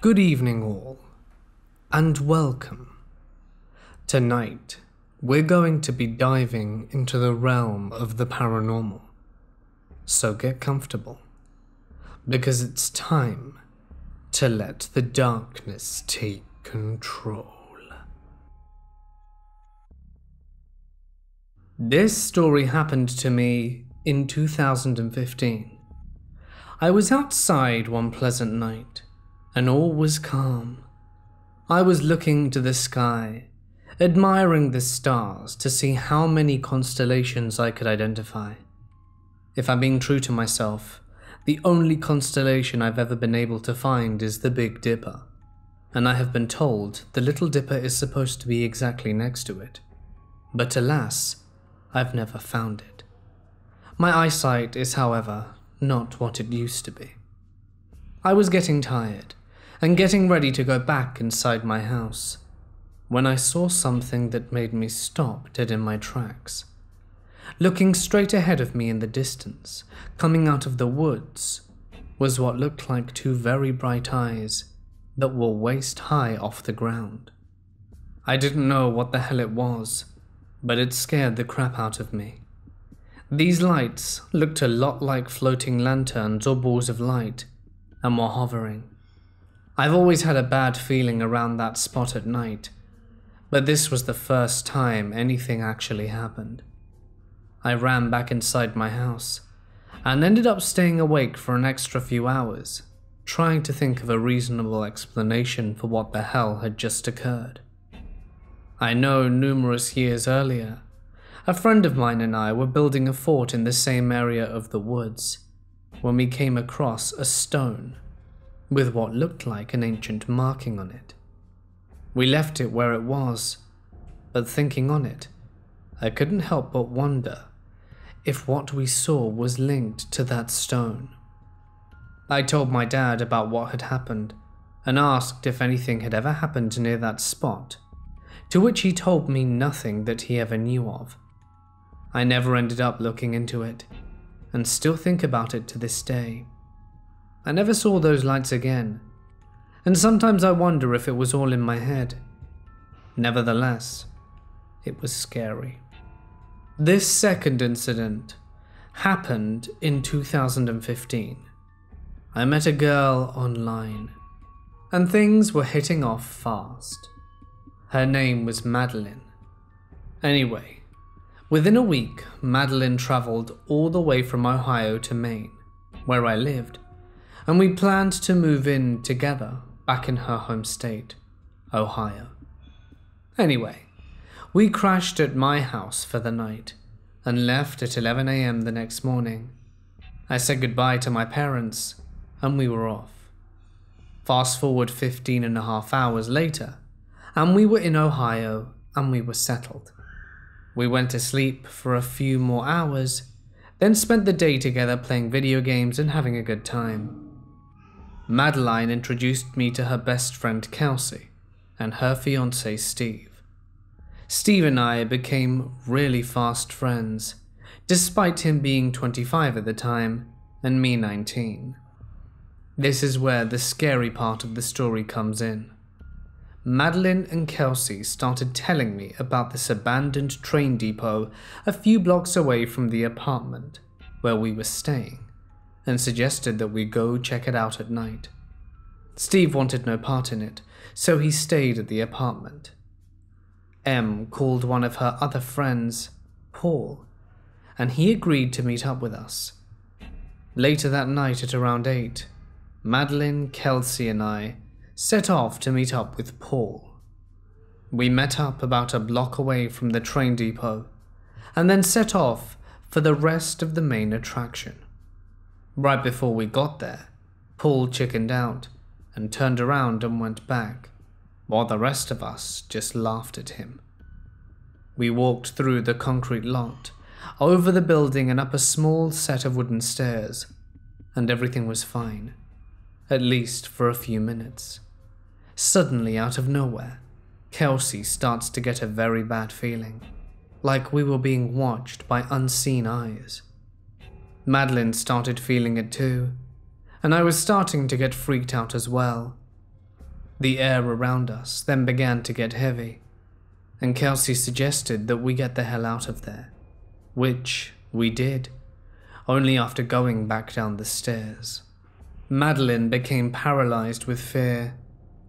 Good evening all, and welcome. Tonight, we're going to be diving into the realm of the paranormal. So get comfortable, because it's time to let the darkness take control. This story happened to me in 2015. I was outside one pleasant night, and all was calm. I was looking to the sky, admiring the stars to see how many constellations I could identify. If I'm being true to myself, the only constellation I've ever been able to find is the Big Dipper, and I have been told the Little Dipper is supposed to be exactly next to it. But alas, I've never found it. My eyesight is, however, not what it used to be. I was getting tired and getting ready to go back inside my house when I saw something that made me stop dead in my tracks. Looking straight ahead of me in the distance, coming out of the woods, was what looked like two very bright eyes that were waist high off the ground. I didn't know what the hell it was, but it scared the crap out of me. These lights looked a lot like floating lanterns or balls of light, and were hovering. I've always had a bad feeling around that spot at night, but this was the first time anything actually happened. I ran back inside my house, and ended up staying awake for an extra few hours, trying to think of a reasonable explanation for what the hell had just occurred. I know numerous years earlier, a friend of mine and I were building a fort in the same area of the woods when we came across a stone with what looked like an ancient marking on it. We left it where it was, but thinking on it, I couldn't help but wonder if what we saw was linked to that stone. I told my dad about what had happened and asked if anything had ever happened near that spot, to which he told me nothing that he ever knew of. I never ended up looking into it, and still think about it to this day. I never saw those lights again, and sometimes I wonder if it was all in my head. Nevertheless, it was scary. This second incident happened in 2015. I met a girl online, and things were hitting off fast. Her name was Madeline. Anyway, within a week, Madeline traveled all the way from Ohio to Maine, where I lived, and we planned to move in together back in her home state, Ohio. Anyway, we crashed at my house for the night and left at 11 a.m. the next morning. I said goodbye to my parents and we were off. Fast forward 15.5 hours later, and we were in Ohio and we were settled. We went to sleep for a few more hours, then spent the day together playing video games and having a good time. Madeline introduced me to her best friend Kelsey and her fiancé Steve. Steve and I became really fast friends, despite him being 25 at the time and me 19. This is where the scary part of the story comes in. Madeline and Kelsey started telling me about this abandoned train depot a few blocks away from the apartment where we were staying, and suggested that we go check it out at night. Steve wanted no part in it, so he stayed at the apartment. Em called one of her other friends, Paul, and he agreed to meet up with us. Later that night at around 8, Madeline, Kelsey and I set off to meet up with Paul. We met up about a block away from the train depot, and then set off for the rest of the main attraction. Right before we got there, Paul chickened out and turned around and went back, while the rest of us just laughed at him. We walked through the concrete lot, over the building and up a small set of wooden stairs, and everything was fine, at least for a few minutes. Suddenly, out of nowhere, Kelsey starts to get a very bad feeling, like we were being watched by unseen eyes. Madeline started feeling it too, and I was starting to get freaked out as well. The air around us then began to get heavy, and Kelsey suggested that we get the hell out of there, which we did, only after going back down the stairs. Madeline became paralyzed with fear,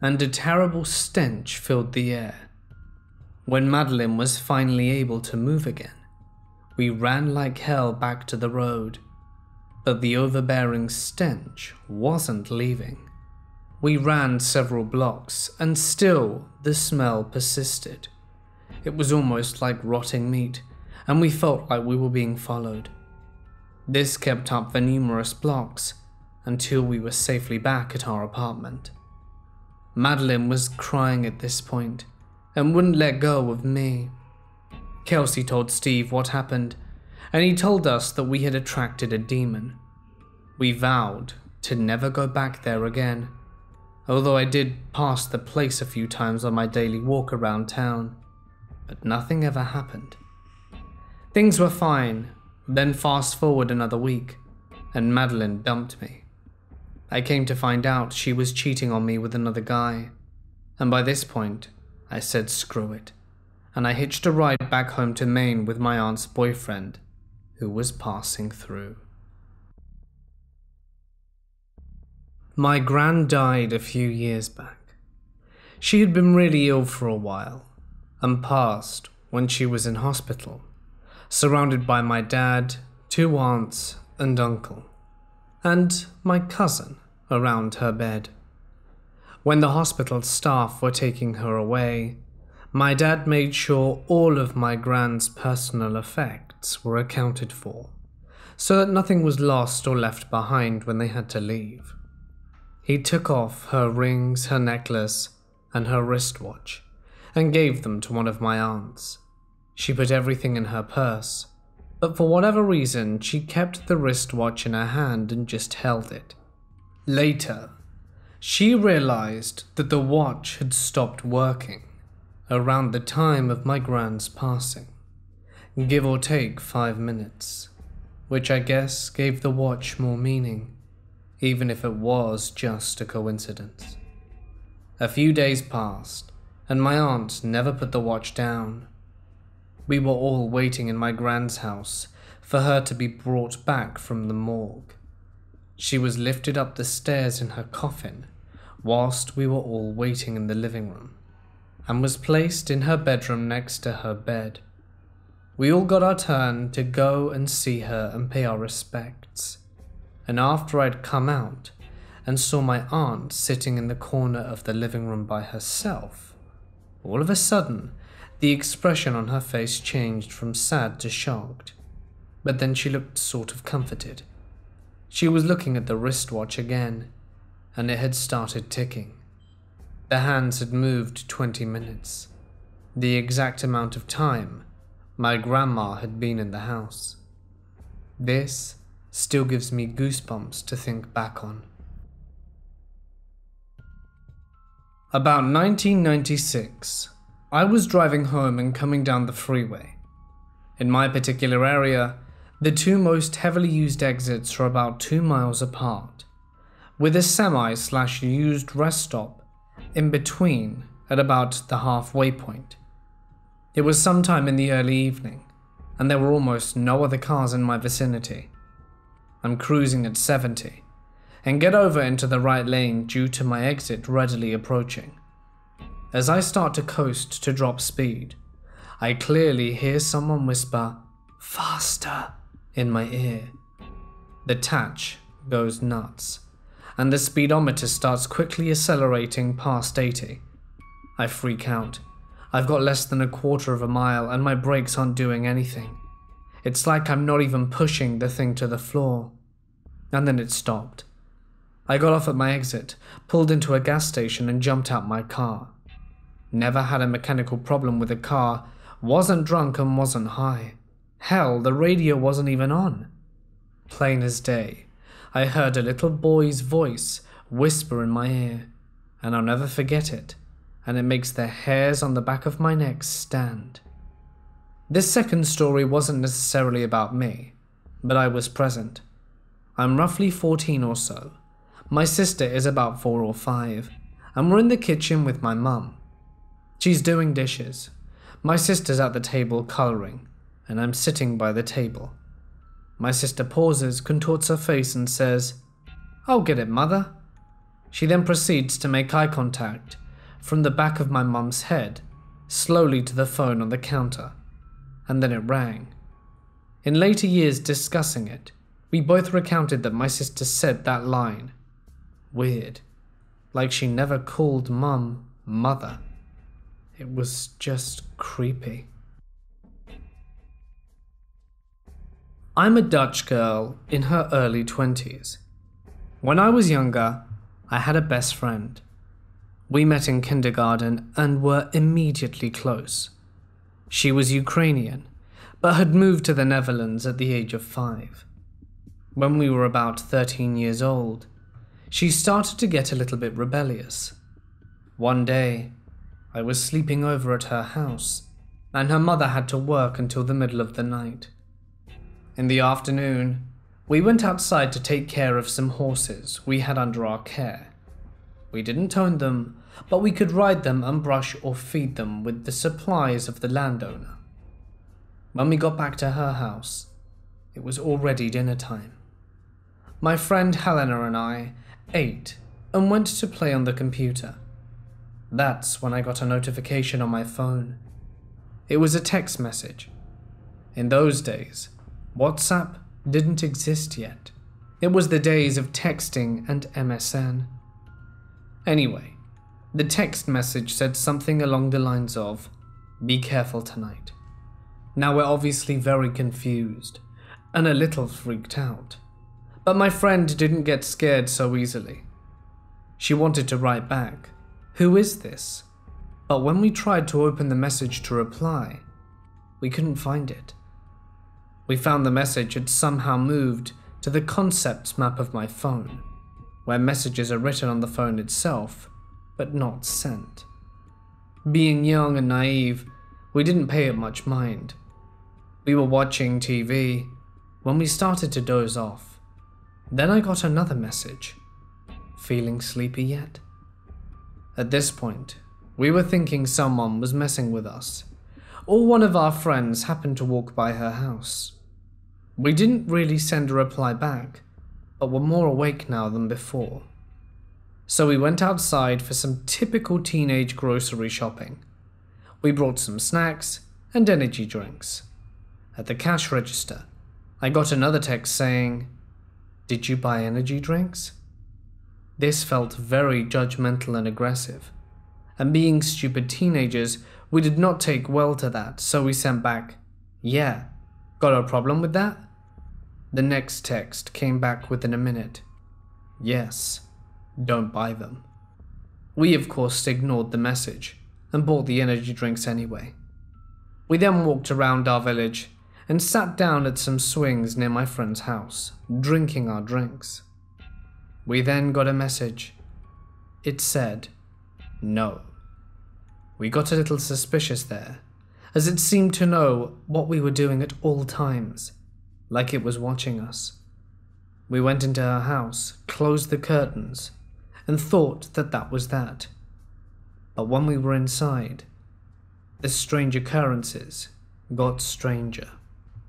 and a terrible stench filled the air. When Madeline was finally able to move again, we ran like hell back to the road, but the overbearing stench wasn't leaving. We ran several blocks, and still the smell persisted. It was almost like rotting meat, and we felt like we were being followed. This kept up for numerous blocks, until we were safely back at our apartment. Madeline was crying at this point, and wouldn't let go of me. Kelsey told Steve what happened, and he told us that we had attracted a demon. We vowed to never go back there again, although I did pass the place a few times on my daily walk around town, but nothing ever happened. Things were fine, then fast forward another week, and Madeline dumped me. I came to find out she was cheating on me with another guy, and by this point, I said screw it, and I hitched a ride back home to Maine with my aunt's boyfriend, who was passing through. My gran died a few years back. She had been really ill for a while, and passed when she was in hospital, surrounded by my dad, 2 aunts and uncle, and my cousin around her bed. When the hospital staff were taking her away, my dad made sure all of my gran's personal effects were accounted for, so that nothing was lost or left behind when they had to leave. He took off her rings, her necklace, and her wristwatch, and gave them to one of my aunts. She put everything in her purse, but for whatever reason, she kept the wristwatch in her hand and just held it. Later, she realized that the watch had stopped working around the time of my gran's passing, give or take 5 minutes, which I guess gave the watch more meaning, even if it was just a coincidence. A few days passed, and my aunt never put the watch down. We were all waiting in my gran's house for her to be brought back from the morgue. She was lifted up the stairs in her coffin whilst we were all waiting in the living room, and was placed in her bedroom next to her bed. We all got our turn to go and see her and pay our respects, and after I'd come out and saw my aunt sitting in the corner of the living room by herself, all of a sudden the expression on her face changed from sad to shocked, but then she looked sort of comforted. She was looking at the wristwatch again, and it had started ticking. The hands had moved 20 minutes, the exact amount of time my grandma had been in the house. This still gives me goosebumps to think back on. About 1996, I was driving home and coming down the freeway. In my particular area, the 2 most heavily used exits are about 2 miles apart, with a semi/used rest stop in between at about the halfway point. It was sometime in the early evening, and there were almost no other cars in my vicinity. I'm cruising at 70, and get over into the right lane due to my exit readily approaching. As I start to coast to drop speed, I clearly hear someone whisper, "Faster," in my ear. The tatch goes nuts, and the speedometer starts quickly accelerating past 80. I freak out. I've got less than a quarter of a mile and my brakes aren't doing anything. It's like I'm not even pushing the thing to the floor. And then it stopped. I got off at my exit, pulled into a gas station and jumped out my car. Never had a mechanical problem with the car, wasn't drunk and wasn't high. Hell, the radio wasn't even on. Plain as day, I heard a little boy's voice whisper in my ear, and I'll never forget it, and it makes the hairs on the back of my neck stand. This second story wasn't necessarily about me, but I was present. I'm roughly 14 or so. My sister is about 4 or 5, and we're in the kitchen with my mum. She's doing dishes. My sister's at the table colouring, and I'm sitting by the table. My sister pauses, contorts her face and says, "I'll get it, mother." She then proceeds to make eye contact from the back of my mum's head, slowly to the phone on the counter, and then it rang. In later years discussing it, we both recounted that my sister said that line. Weird. Like she never called mum mother. It was just creepy. I'm a Dutch girl in her early 20s. When I was younger, I had a best friend. We met in kindergarten and were immediately close. She was Ukrainian, but had moved to the Netherlands at the age of 5. When we were about 13 years old, she started to get a little bit rebellious. One day, I was sleeping over at her house, and her mother had to work until the middle of the night. In the afternoon, we went outside to take care of some horses we had under our care. We didn't own them, but we could ride them and brush or feed them with the supplies of the landowner. When we got back to her house, it was already dinner time. My friend Helena and I ate and went to play on the computer. That's when I got a notification on my phone. It was a text message. In those days, WhatsApp didn't exist yet. It was the days of texting and MSN. Anyway, the text message said something along the lines of, "Be careful tonight." Now we're obviously very confused and a little freaked out. But my friend didn't get scared so easily. She wanted to write back, "Who is this?" But when we tried to open the message to reply, we couldn't find it. We found the message had somehow moved to the concepts map of my phone, where messages are written on the phone itself, but not sent. Being young and naive, we didn't pay it much mind. We were watching TV when we started to doze off. Then I got another message. "Feeling sleepy yet?" At this point, we were thinking someone was messing with us, or one of our friends happened to walk by her house. We didn't really send a reply back, but were more awake now than before. So we went outside for some typical teenage grocery shopping. We brought some snacks and energy drinks. At the cash register, I got another text saying, "Did you buy energy drinks?" This felt very judgmental and aggressive, and being stupid teenagers, we did not take well to that, so we sent back, "Yeah, got a problem with that?" The next text came back within a minute. "Yes, don't buy them." We of course ignored the message and bought the energy drinks anyway. We then walked around our village and sat down at some swings near my friend's house, drinking our drinks. We then got a message. It said, "No." We got a little suspicious there, as it seemed to know what we were doing at all times, like it was watching us. We went into her house, closed the curtains, and thought that that was that. But when we were inside, the strange occurrences got stranger.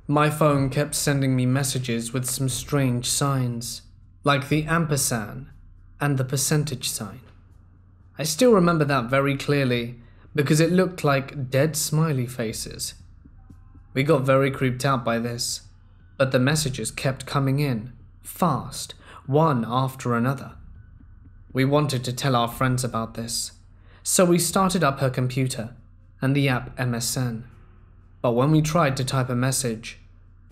My phone kept sending me messages with some strange signs, like the ampersand and the percentage sign. I still remember that very clearly because it looked like dead smiley faces. We got very creeped out by this, but the messages kept coming in, fast, one after another. We wanted to tell our friends about this, so we started up her computer and the app MSN. But when we tried to type a message,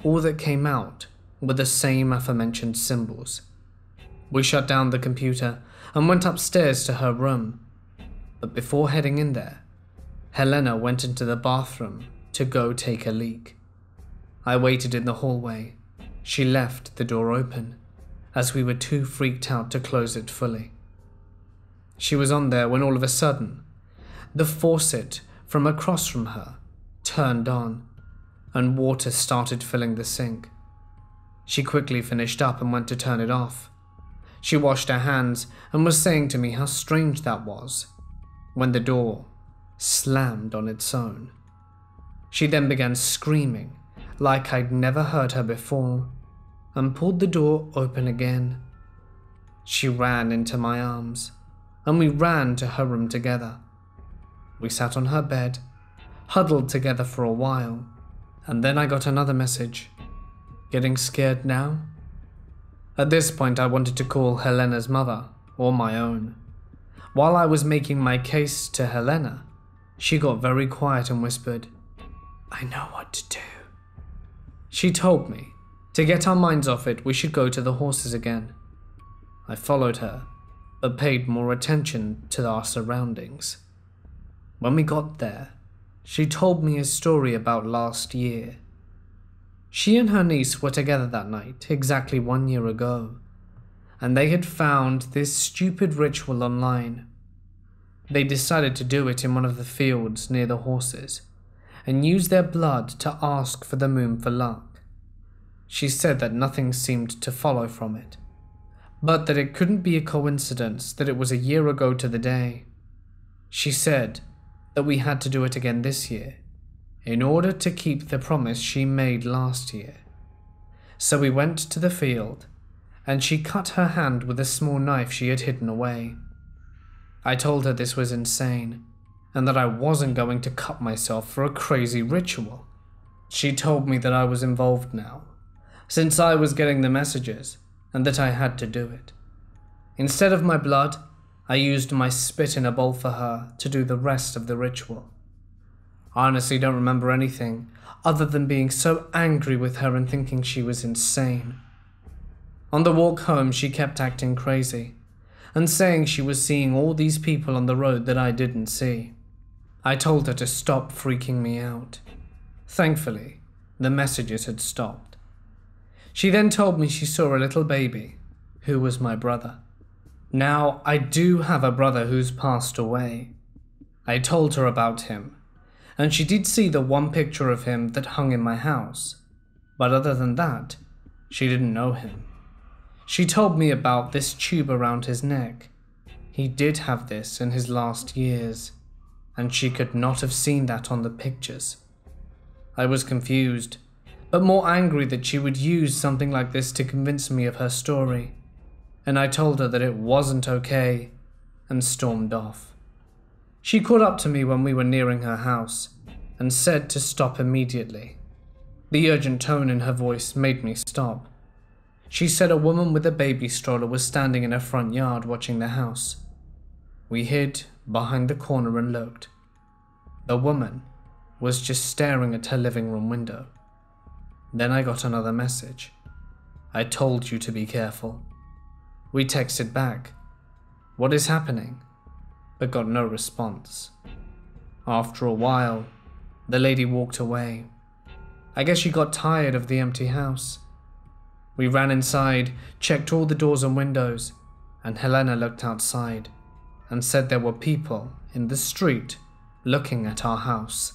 all that came out were the same aforementioned symbols. We shut down the computer and went upstairs to her room. But before heading in there, Helena went into the bathroom to go take a leak. I waited in the hallway. She left the door open, as we were too freaked out to close it fully. She was on there when all of a sudden, the faucet from across from her turned on, and water started filling the sink. She quickly finished up and went to turn it off. She washed her hands and was saying to me how strange that was, when the door slammed on its own. She then began screaming like I'd never heard her before and pulled the door open again. She ran into my arms and we ran to her room together. We sat on her bed, huddled together for a while, and then I got another message. Getting scared now? At this point I wanted to call Helena's mother or my own. While I was making my case to Helena, she got very quiet and whispered, "I know what to do." She told me to get our minds off it, we should go to the horses again. I followed her, but paid more attention to our surroundings. When we got there, she told me a story about last year. She and her niece were together that night, exactly 1 year ago, and they had found this stupid ritual online. They decided to do it in one of the fields near the horses, and use their blood to ask for the moon for luck. She said that nothing seemed to follow from it, but that it couldn't be a coincidence that it was a year ago to the day. She said that we had to do it again this year, in order to keep the promise she made last year. So we went to the field, and she cut her hand with a small knife she had hidden away. I told her this was insane, and that I wasn't going to cut myself for a crazy ritual. She told me that I was involved now, since I was getting the messages, and that I had to do it. Instead of my blood, I used my spit in a bowl for her to do the rest of the ritual. I honestly don't remember anything other than being so angry with her and thinking she was insane. On the walk home, she kept acting crazy and saying she was seeing all these people on the road that I didn't see. I told her to stop freaking me out. Thankfully, the messages had stopped. She then told me she saw a little baby, who was my brother. Now, I do have a brother who's passed away. I told her about him, and she did see the one picture of him that hung in my house, but other than that, she didn't know him. She told me about this tube around his neck. He did have this in his last years, and she could not have seen that on the pictures. I was confused, but more angry that she would use something like this to convince me of her story, and I told her that it wasn't okay, and stormed off. She caught up to me when we were nearing her house, and said to stop immediately. The urgent tone in her voice made me stop. She said a woman with a baby stroller was standing in her front yard watching the house. We hid behind the corner and looked. The woman was just staring at her living room window. Then I got another message. "I told you to be careful." We texted back, "What is happening?" but got no response. After a while, the lady walked away. I guess she got tired of the empty house. We ran inside, checked all the doors and windows, and Helena looked outside and said there were people in the street looking at our house.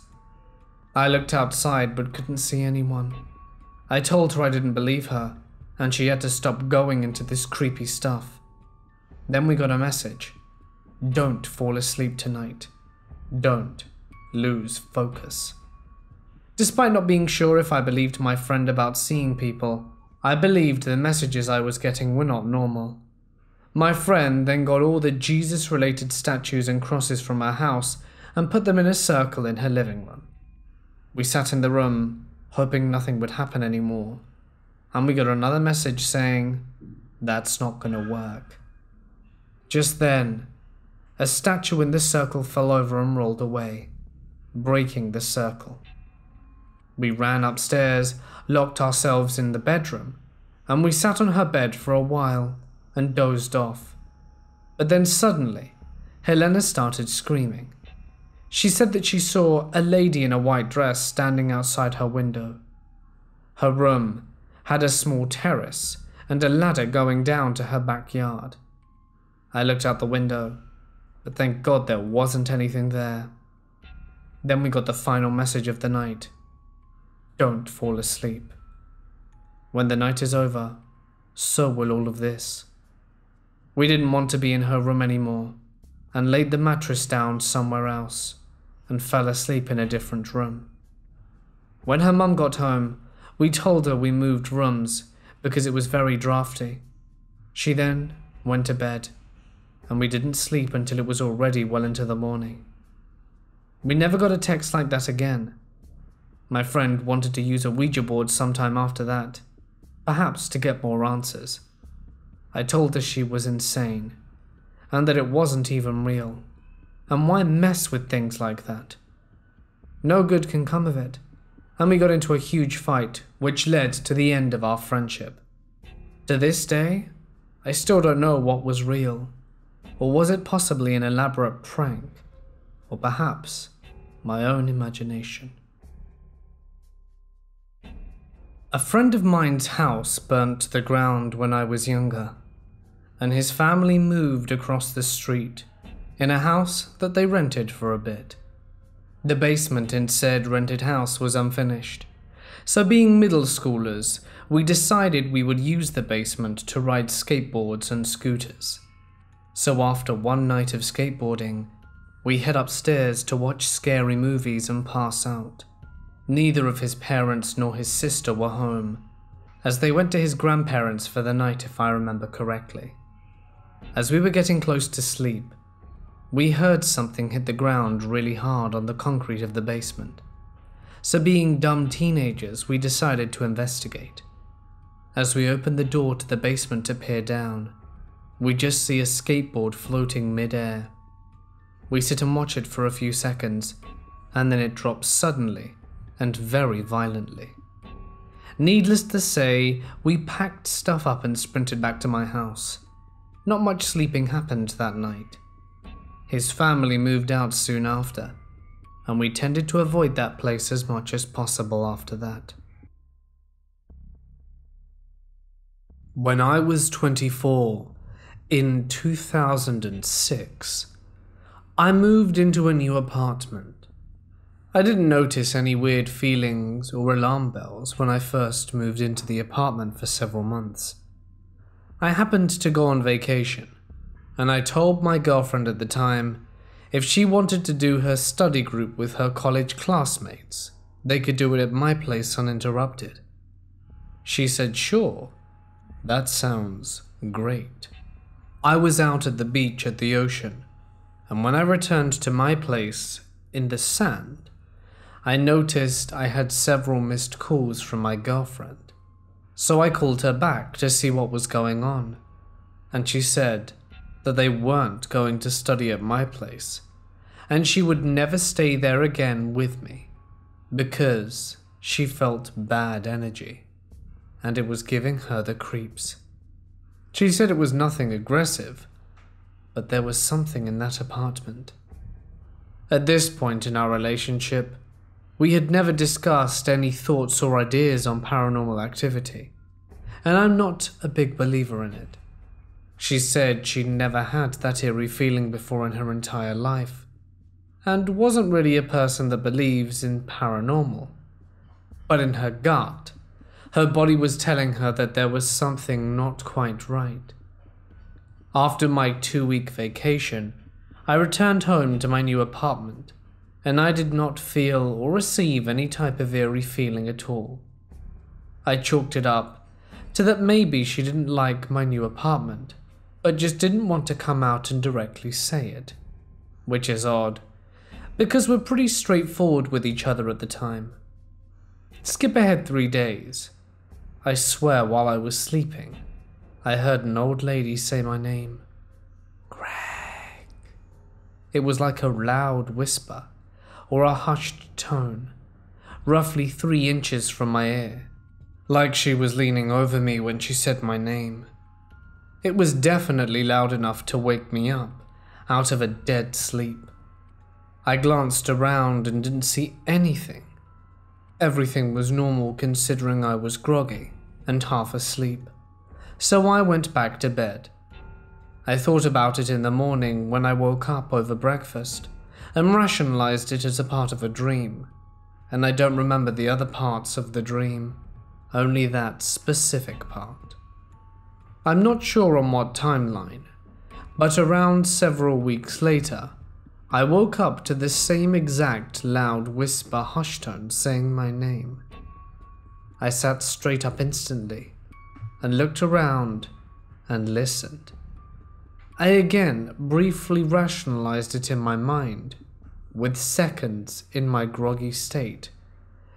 I looked outside but couldn't see anyone. I told her I didn't believe her, and she had to stop going into this creepy stuff. Then we got a message. "Don't fall asleep tonight. Don't lose focus." Despite not being sure if I believed my friend about seeing people, I believed the messages I was getting were not normal. My friend then got all the Jesus-related statues and crosses from her house and put them in a circle in her living room. We sat in the room, hoping nothing would happen anymore, and we got another message saying, "That's not gonna work." Just then, a statue in the circle fell over and rolled away, breaking the circle. We ran upstairs, locked ourselves in the bedroom, and we sat on her bed for a while and dozed off. But then suddenly, Helena started screaming. She said that she saw a lady in a white dress standing outside her window. Her room had a small terrace and a ladder going down to her backyard. I looked out the window, but thank God there wasn't anything there. Then we got the final message of the night. Don't fall asleep. When the night is over, so will all of this. We didn't want to be in her room anymore and laid the mattress down somewhere else and fell asleep in a different room. When her mum got home, we told her we moved rooms because it was very drafty. She then went to bed, and we didn't sleep until it was already well into the morning. We never got a text like that again. My friend wanted to use a Ouija board sometime after that, perhaps to get more answers. I told her she was insane, and that it wasn't even real, and why mess with things like that? No good can come of it, and we got into a huge fight, which led to the end of our friendship. To this day, I still don't know what was real, or was it possibly an elaborate prank, or perhaps my own imagination. A friend of mine's house burnt to the ground when I was younger, and his family moved across the street in a house that they rented for a bit. The basement in said rented house was unfinished, so being middle schoolers, we decided we would use the basement to ride skateboards and scooters. So after one night of skateboarding, we head upstairs to watch scary movies and pass out. Neither of his parents nor his sister were home, as they went to his grandparents for the night if I remember correctly. As we were getting close to sleep, we heard something hit the ground really hard on the concrete of the basement. So being dumb teenagers, we decided to investigate. As we opened the door to the basement to peer down, we just see a skateboard floating mid-air. We sit and watch it for a few seconds, and then it drops suddenly and very violently. Needless to say, we packed stuff up and sprinted back to my house. Not much sleeping happened that night. His family moved out soon after, and we tended to avoid that place as much as possible after that. When I was 24, in 2006, I moved into a new apartment. I didn't notice any weird feelings or alarm bells when I first moved into the apartment for several months. I happened to go on vacation, and I told my girlfriend at the time if she wanted to do her study group with her college classmates, they could do it at my place uninterrupted. She said, "Sure, that sounds great." I was out at the beach at the ocean, and when I returned to my place in the sand, I noticed I had several missed calls from my girlfriend. So I called her back to see what was going on, and she said that they weren't going to study at my place, and she would never stay there again with me, because she felt bad energy, and it was giving her the creeps. She said it was nothing aggressive, but there was something in that apartment. At this point in our relationship, we had never discussed any thoughts or ideas on paranormal activity, and I'm not a big believer in it. She said she'd never had that eerie feeling before in her entire life, and wasn't really a person that believes in paranormal. But in her gut, her body was telling her that there was something not quite right. After my 2-week vacation, I returned home to my new apartment, and I did not feel or receive any type of eerie feeling at all. I chalked it up to that maybe she didn't like my new apartment, but just didn't want to come out and directly say it. Which is odd, because we're pretty straightforward with each other at the time. Skip ahead 3 days. I swear while I was sleeping, I heard an old lady say my name. Greg. It was like a loud whisper, or a hushed tone, roughly 3 inches from my ear, like she was leaning over me when she said my name. It was definitely loud enough to wake me up out of a dead sleep. I glanced around and didn't see anything. Everything was normal considering I was groggy and half asleep, so I went back to bed. I thought about it in the morning when I woke up over breakfast, and rationalized it as a part of a dream, and I don't remember the other parts of the dream, only that specific part. I'm not sure on what timeline, But around several weeks later, I woke up to the same exact loud whisper hush tone saying my name. I sat straight up instantly and looked around and listened. I again briefly rationalized it in my mind, with seconds in my groggy state,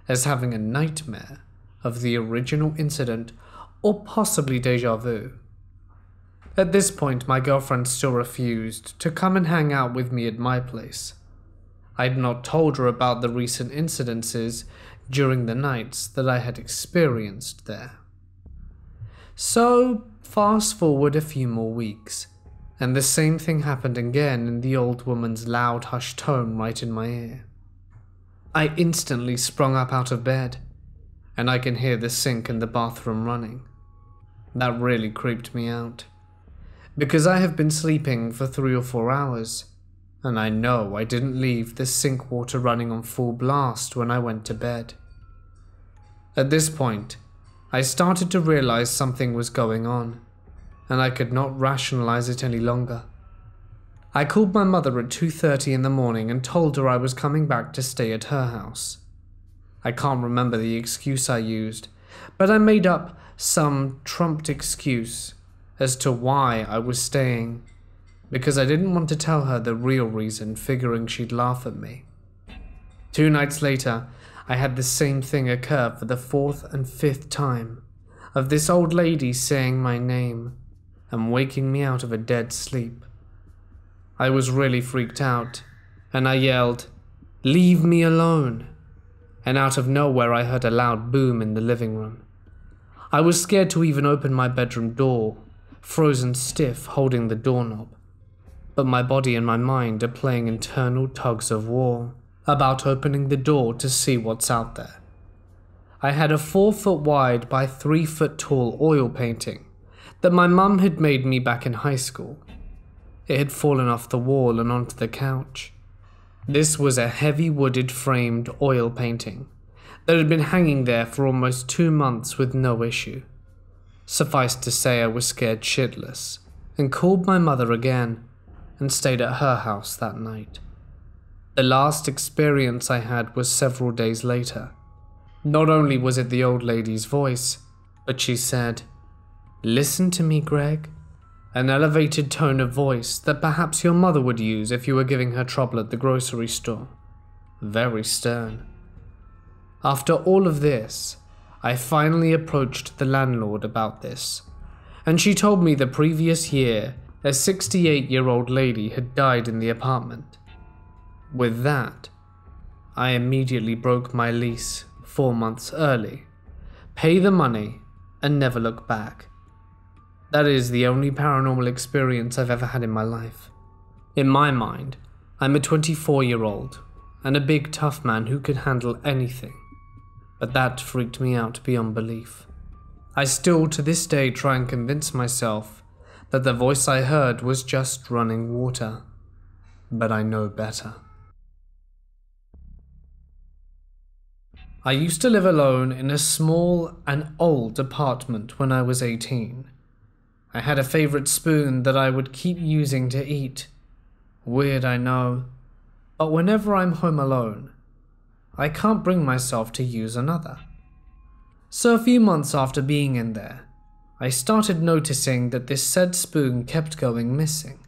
as having a nightmare of the original incident or possibly deja vu. At this point, my girlfriend still refused to come and hang out with me at my place. I'd not told her about the recent incidences during the nights that I had experienced there. So, fast forward a few more weeks, and the same thing happened again in the old woman's loud hushed tone right in my ear. I instantly sprung up out of bed, and I can hear the sink in the bathroom running. That really creeped me out, because I have been sleeping for 3 or 4 hours, and I know I didn't leave the sink water running on full blast when I went to bed. At this point, I started to realize something was going on, and I could not rationalize it any longer. I called my mother at 2:30 in the morning and told her I was coming back to stay at her house. I can't remember the excuse I used, but I made up some trumped excuse as to why I was staying, because I didn't want to tell her the real reason, figuring she'd laugh at me. 2 nights later, I had the same thing occur for the 4th and 5th time, of this old lady saying my name and waking me out of a dead sleep. I was really freaked out, and I yelled, "Leave me alone!" And out of nowhere I heard a loud boom in the living room. I was scared to even open my bedroom door, frozen stiff holding the doorknob. But my body and my mind are playing internal tugs of war about opening the door to see what's out there. I had a 4-foot wide by 3-foot tall oil painting that my mum had made me back in high school. It had fallen off the wall and onto the couch. This was a heavy wooded framed oil painting that had been hanging there for almost 2 months with no issue. Suffice to say, I was scared shitless and called my mother again and stayed at her house that night. The last experience I had was several days later. Not only was it the old lady's voice, but she said, "Listen to me, Greg," an elevated tone of voice that perhaps your mother would use if you were giving her trouble at the grocery store. Very stern. After all of this, I finally approached the landlord about this, and she told me the previous year a 68-year-old lady had died in the apartment. With that, I immediately broke my lease 4 months early, pay the money, and never look back. That is the only paranormal experience I've ever had in my life. In my mind, I'm a 24-year-old and a big tough man who can handle anything, but that freaked me out beyond belief. I still to this day try and convince myself that the voice I heard was just running water, but I know better. I used to live alone in a small and old apartment when I was 18. I had a favorite spoon that I would keep using to eat. Weird, I know, but whenever I'm home alone, I can't bring myself to use another. So a few months after being in there, I started noticing that this said spoon kept going missing,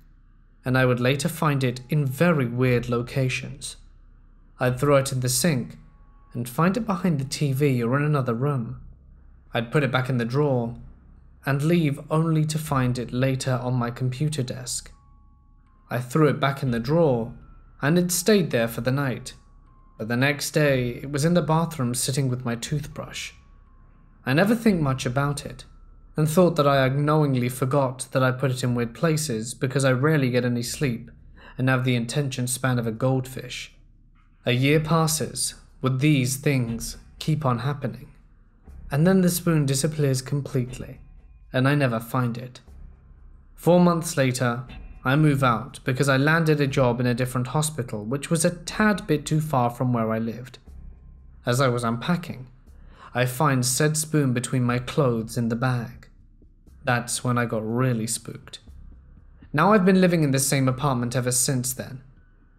and I would later find it in very weird locations. I'd throw it in the sink and find it behind the TV or in another room. I'd put it back in the drawer and leave only to find it later on my computer desk. I threw it back in the drawer and it stayed there for the night, but the next day it was in the bathroom sitting with my toothbrush. I never think much about it and thought that I unknowingly forgot that I put it in weird places because I rarely get any sleep and have the attention span of a goldfish. A year passes with these things keep on happening, and then the spoon disappears completely and I never find it. 4 months later, I move out because I landed a job in a different hospital which was a tad bit too far from where I lived. As I was unpacking, I find said spoon between my clothes in the bag. That's when I got really spooked. Now I've been living in the same apartment ever since then,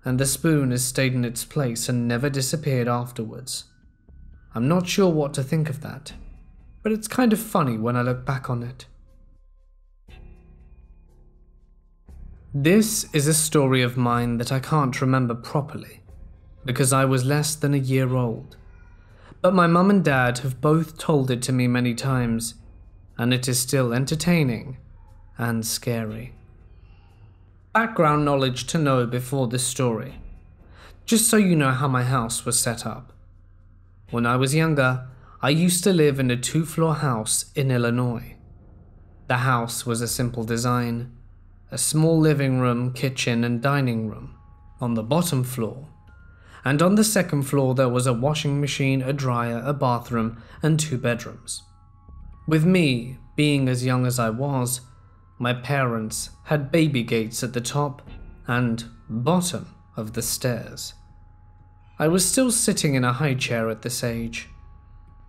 and the spoon has stayed in its place and never disappeared afterwards. I'm not sure what to think of that, but it's kind of funny when I look back on it. This is a story of mine that I can't remember properly, because I was less than a year old. But my mum and dad have both told it to me many times, and it is still entertaining and scary. Background knowledge to know before this story, just so you know how my house was set up. When I was younger, I used to live in a 2-floor house in Illinois. The house was a simple design, a small living room, kitchen and dining room on the bottom floor, and on the second floor there was a washing machine, a dryer, a bathroom and 2 bedrooms. With me being as young as I was, my parents had baby gates at the top and bottom of the stairs. I was still sitting in a high chair at this age.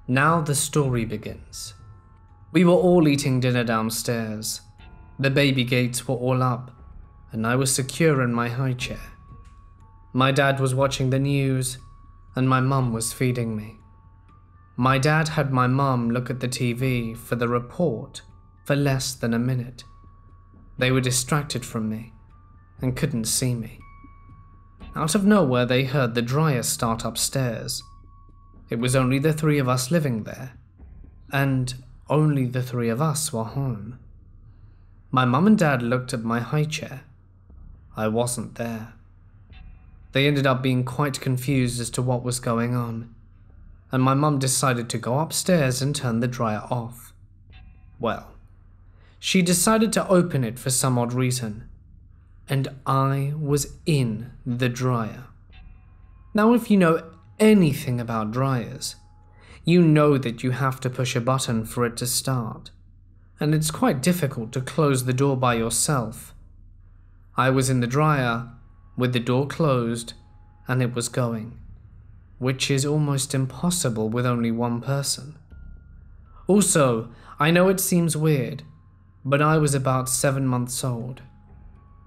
Now the story begins. We were all eating dinner downstairs. The baby gates were all up, and I was secure in my high chair. My dad was watching the news, and my mum was feeding me. My dad had my mum look at the TV for the report for less than a minute. They were distracted from me and couldn't see me. Out of nowhere, they heard the dryer start upstairs. It was only the 3 of us living there, and only the 3 of us were home. My mum and dad looked at my high chair. I wasn't there. They ended up being quite confused as to what was going on, and my mum decided to go upstairs and turn the dryer off. Well, she decided to open it for some odd reason, and I was in the dryer. Now, if you know anything about dryers, you know that you have to push a button for it to start, and it's quite difficult to close the door by yourself. I was in the dryer with the door closed and it was going, which is almost impossible with only one person. Also, I know it seems weird, but I was about 7 months old.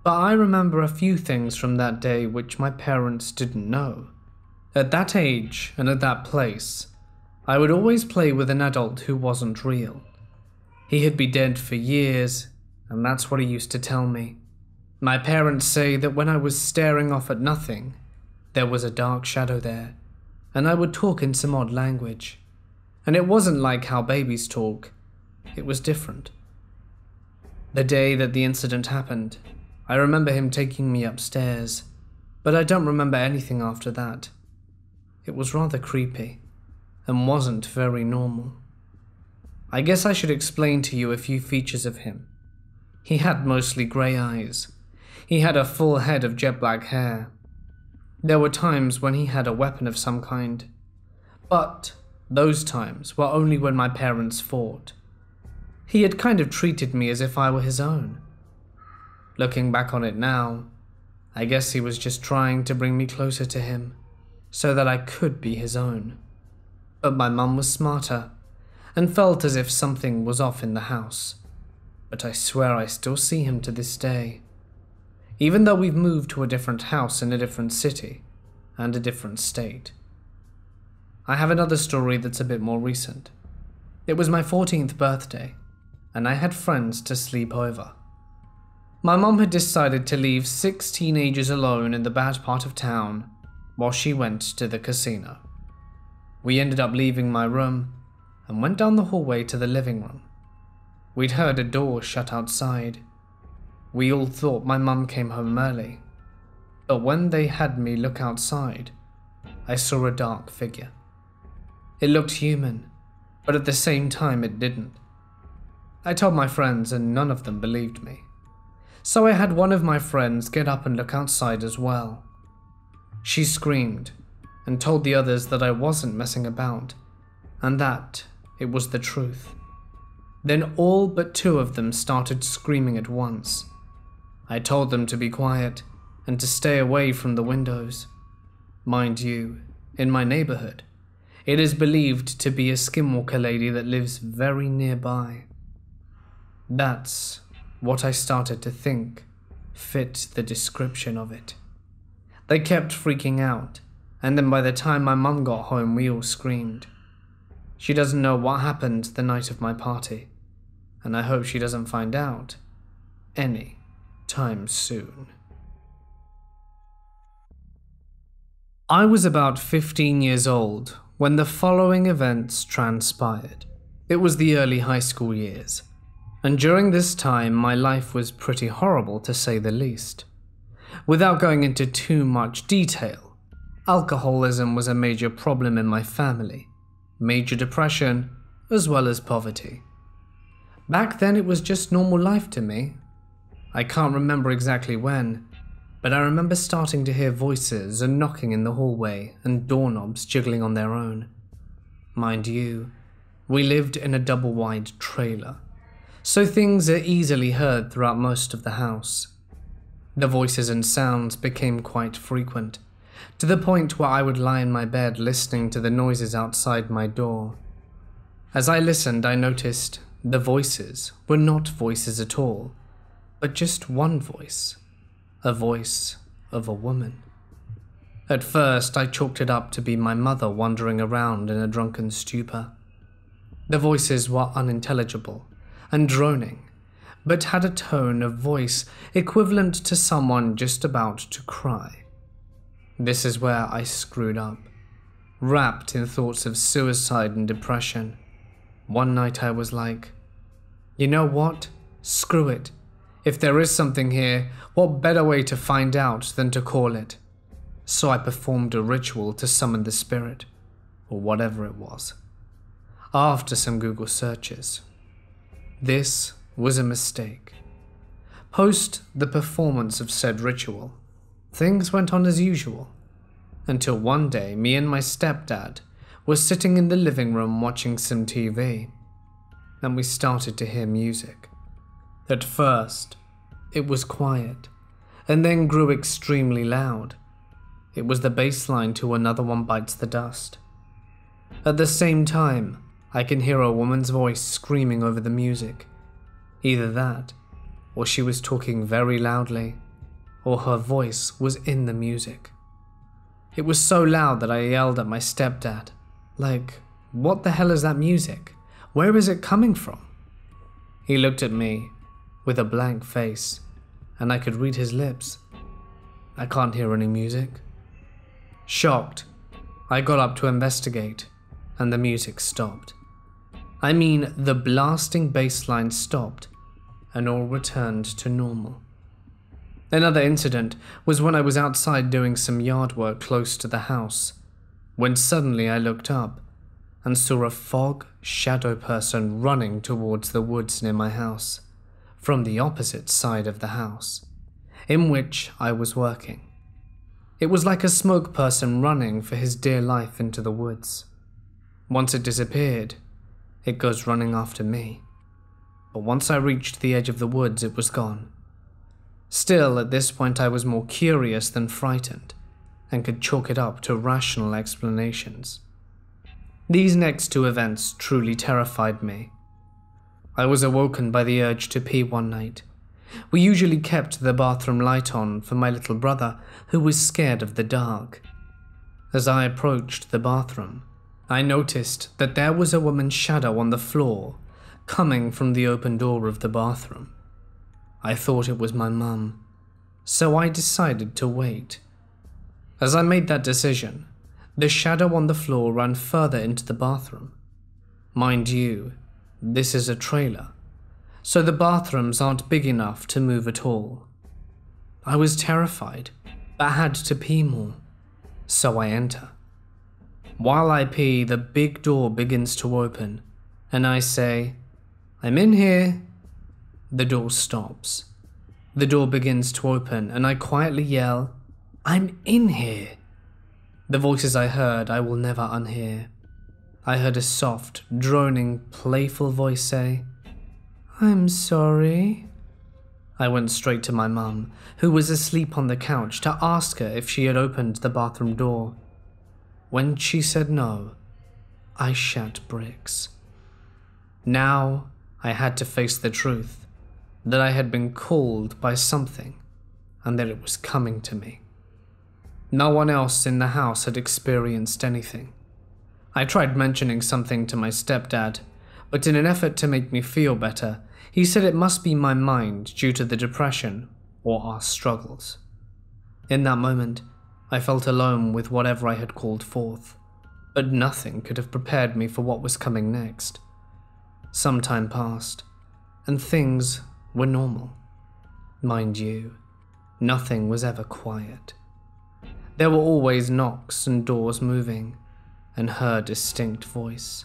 But I remember a few things from that day which my parents didn't know. At that age and at that place, I would always play with an adult who wasn't real. He had been dead for years, and that's what he used to tell me. My parents say that when I was staring off at nothing, there was a dark shadow there, and I would talk in some odd language. And it wasn't like how babies talk, it was different. The day that the incident happened, I remember him taking me upstairs, but I don't remember anything after that. It was rather creepy, and wasn't very normal. I guess I should explain to you a few features of him. He had mostly grey eyes. He had a full head of jet black hair. There were times when he had a weapon of some kind, but those times were only when my parents fought. He had kind of treated me as if I were his own. Looking back on it now, I guess he was just trying to bring me closer to him, so that I could be his own. But my mum was smarter, and felt as if something was off in the house. But I swear I still see him to this day. Even though we've moved to a different house in a different city, and a different state. I have another story that's a bit more recent. It was my 14th birthday, and I had friends to sleep over. My mom had decided to leave 6 teenagers alone in the bad part of town while she went to the casino. We ended up leaving my room and went down the hallway to the living room. We'd heard a door shut outside. We all thought my mum came home early, but when they had me look outside, I saw a dark figure. It looked human, but at the same time it didn't. I told my friends and none of them believed me. So I had one of my friends get up and look outside as well. She screamed and told the others that I wasn't messing about and that it was the truth. Then all but 2 of them started screaming at once. I told them to be quiet and to stay away from the windows. Mind you, in my neighborhood, it is believed to be a skinwalker lady that lives very nearby. That's what I started to think fit the description of it. They kept freaking out, and then by the time my mum got home, we all screamed. She doesn't know what happened the night of my party, and I hope she doesn't find out any time soon. I was about 15 years old when the following events transpired. It was the early high school years, and during this time my life was pretty horrible to say the least. Without going into too much detail, alcoholism was a major problem in my family, major depression, as well as poverty. Back then it was just normal life to me. I can't remember exactly when, but I remember starting to hear voices and knocking in the hallway and doorknobs jiggling on their own. Mind you, we lived in a double-wide trailer, so things are easily heard throughout most of the house. The voices and sounds became quite frequent, to the point where I would lie in my bed listening to the noises outside my door. As I listened, I noticed the voices were not voices at all, but just one voice. A voice of a woman. At first, I chalked it up to be my mother wandering around in a drunken stupor. The voices were unintelligible and droning, but had a tone of voice equivalent to someone just about to cry. This is where I screwed up. Wrapped in thoughts of suicide and depression, one night I was like, you know what? Screw it. If there is something here, what better way to find out than to call it? So I performed a ritual to summon the spirit, or whatever it was. After some Google searches, this was a mistake. Post the performance of said ritual, things went on as usual, until one day me and my stepdad were sitting in the living room watching some TV, and we started to hear music. At first, it was quiet, and then grew extremely loud. It was the bass line to Another One Bites the Dust. At the same time, I can hear a woman's voice screaming over the music. Either that, or she was talking very loudly, or her voice was in the music. It was so loud that I yelled at my stepdad, like, what the hell is that music? Where is it coming from? He looked at me with a blank face, and I could read his lips. I can't hear any music. Shocked, I got up to investigate, and the music stopped. I mean, the blasting bass line stopped, and all returned to normal. Another incident was when I was outside doing some yard work close to the house, when suddenly I looked up and saw a fog shadow person running towards the woods near my house, from the opposite side of the house, in which I was working. It was like a smoke person running for his dear life into the woods. Once it disappeared, it goes running after me. But once I reached the edge of the woods, it was gone. Still, at this point I was more curious than frightened, and could chalk it up to rational explanations. These next two events truly terrified me. I was awoken by the urge to pee one night. We usually kept the bathroom light on for my little brother, who was scared of the dark. As I approached the bathroom, I noticed that there was a woman's shadow on the floor, coming from the open door of the bathroom. I thought it was my mum, so I decided to wait. As I made that decision, the shadow on the floor ran further into the bathroom. Mind you, this is a trailer, so the bathrooms aren't big enough to move at all. I was terrified, but had to pee more, so I enter. While I pee, the big door begins to open, and I say, "I'm in here." The door stops. The door begins to open, and I quietly yell, "I'm in here." The voices I heard I will never unhear. I heard a soft, droning, playful voice say, "I'm sorry." I went straight to my mum, who was asleep on the couch, to ask her if she had opened the bathroom door. When she said no, I shat bricks. Now I had to face the truth that I had been called by something and that it was coming to me. No one else in the house had experienced anything. I tried mentioning something to my stepdad, but in an effort to make me feel better, he said it must be my mind due to the depression or our struggles. In that moment, I felt alone with whatever I had called forth, but nothing could have prepared me for what was coming next. Some time passed, and things were normal. Mind you, nothing was ever quiet. There were always knocks and doors moving, and her distinct voice.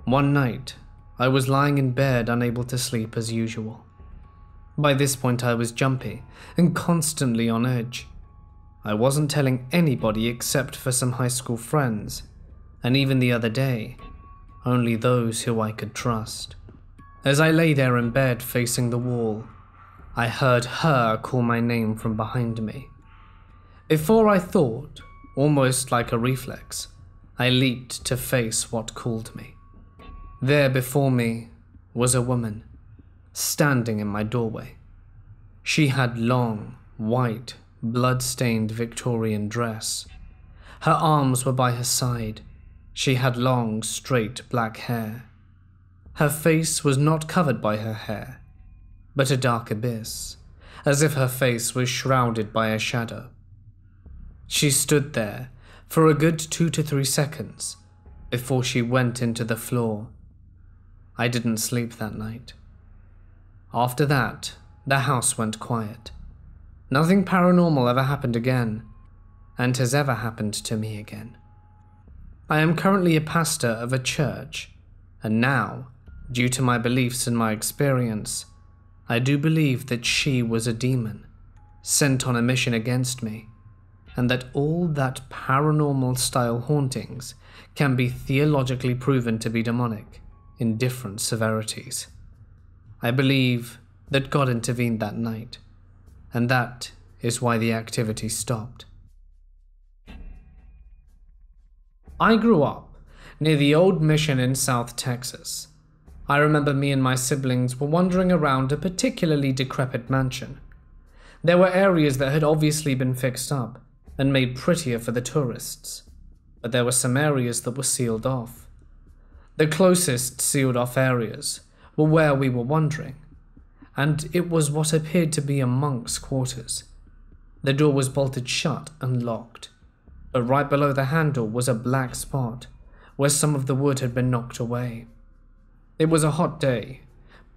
One night, I was lying in bed unable to sleep as usual. By this point I was jumpy and constantly on edge. I wasn't telling anybody except for some high school friends, and even the other day, only those who I could trust. As I lay there in bed facing the wall, I heard her call my name from behind me. Before I thought, almost like a reflex, I leaped to face what called me. There before me was a woman, standing in my doorway. She had long, white, blood-stained Victorian dress. Her arms were by her side. She had long, straight black hair. Her face was not covered by her hair, but a dark abyss, as if her face was shrouded by a shadow. She stood there for a good 2 to 3 seconds before she went into the floor. I didn't sleep that night. After that, the house went quiet. Nothing paranormal ever happened again, and has ever happened to me again. I am currently a pastor of a church, and now, due to my beliefs and my experience, I do believe that she was a demon, sent on a mission against me, and that all that paranormal-style hauntings can be theologically proven to be demonic in different severities. I believe that God intervened that night, and that is why the activity stopped. I grew up near the old mission in South Texas. I remember me and my siblings were wandering around a particularly decrepit mansion. There were areas that had obviously been fixed up and made prettier for the tourists, but there were some areas that were sealed off. The closest sealed off areas were where we were wandering, and it was what appeared to be a monk's quarters. The door was bolted shut and locked, but right below the handle was a black spot where some of the wood had been knocked away. It was a hot day,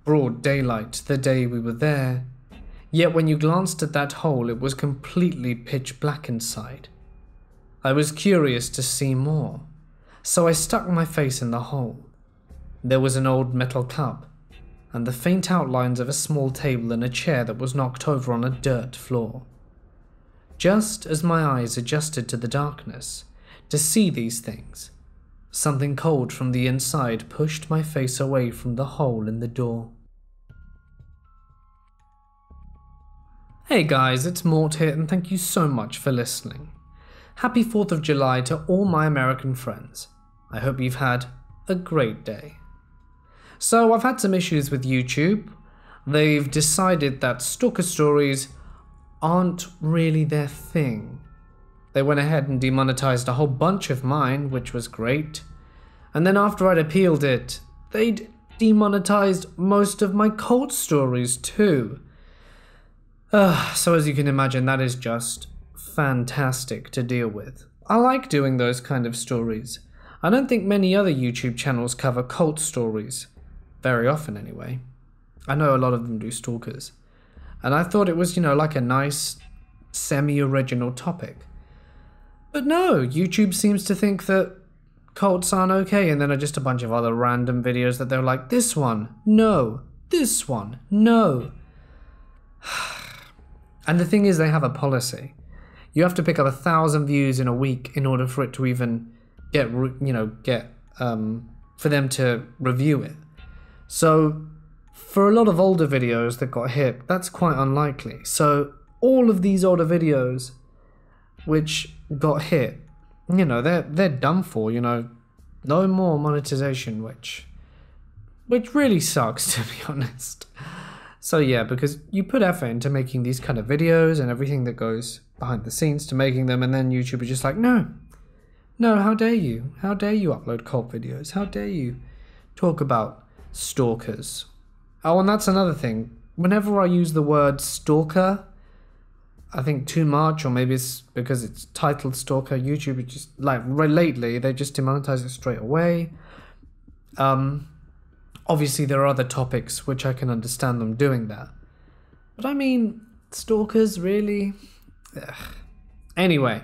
broad daylight the day we were there, yet when you glanced at that hole it was completely pitch black inside. I was curious to see more, so I stuck my face in the hole. There was an old metal cup, and the faint outlines of a small table and a chair that was knocked over on a dirt floor. Just as my eyes adjusted to the darkness to see these things, something cold from the inside pushed my face away from the hole in the door. Hey guys, it's Mort here, and thank you so much for listening. Happy 4th of July to all my American friends. I hope you've had a great day. So I've had some issues with YouTube. They've decided that stalker stories aren't really their thing. They went ahead and demonetized a whole bunch of mine, which was great. And then after I'd appealed it, they'd demonetized most of my cult stories too. So as you can imagine, that is just fantastic to deal with. I like doing those kind of stories. I don't think many other YouTube channels cover cult stories. Very often anyway. I know a lot of them do stalkers. And I thought it was, like a nice, semi-original topic. But no, YouTube seems to think that cults aren't okay, and then are just a bunch of other random videos that they're like, this one, no, this one, no. And the thing is, they have a policy. You have to pick up 1,000 views in a week in order for it to even get, for them to review it. So, for a lot of older videos that got hit, that's quite unlikely. So, all of these older videos which got hit, they're done for, no more monetization, which really sucks, to be honest. So yeah, because you put effort into making these kind of videos and everything that goes behind the scenes to making them, and then YouTube is just like, no, how dare you? How dare you upload cult videos? How dare you talk about stalkers? Oh, and that's another thing. Whenever I use the word stalker, I think too much, or maybe it's because it's titled stalker, YouTube is just like, lately they just demonetize it straight away. Obviously there are other topics which I can understand them doing that, but I mean, stalkers, really? Ugh. Anyway,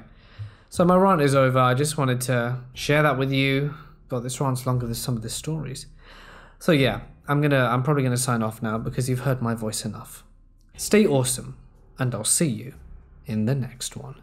so my rant is over. I just wanted to share that with you. God, this rant's longer than some of the stories. So yeah, I'm probably gonna sign off now because you've heard my voice enough. Stay awesome, and I'll see you in the next one.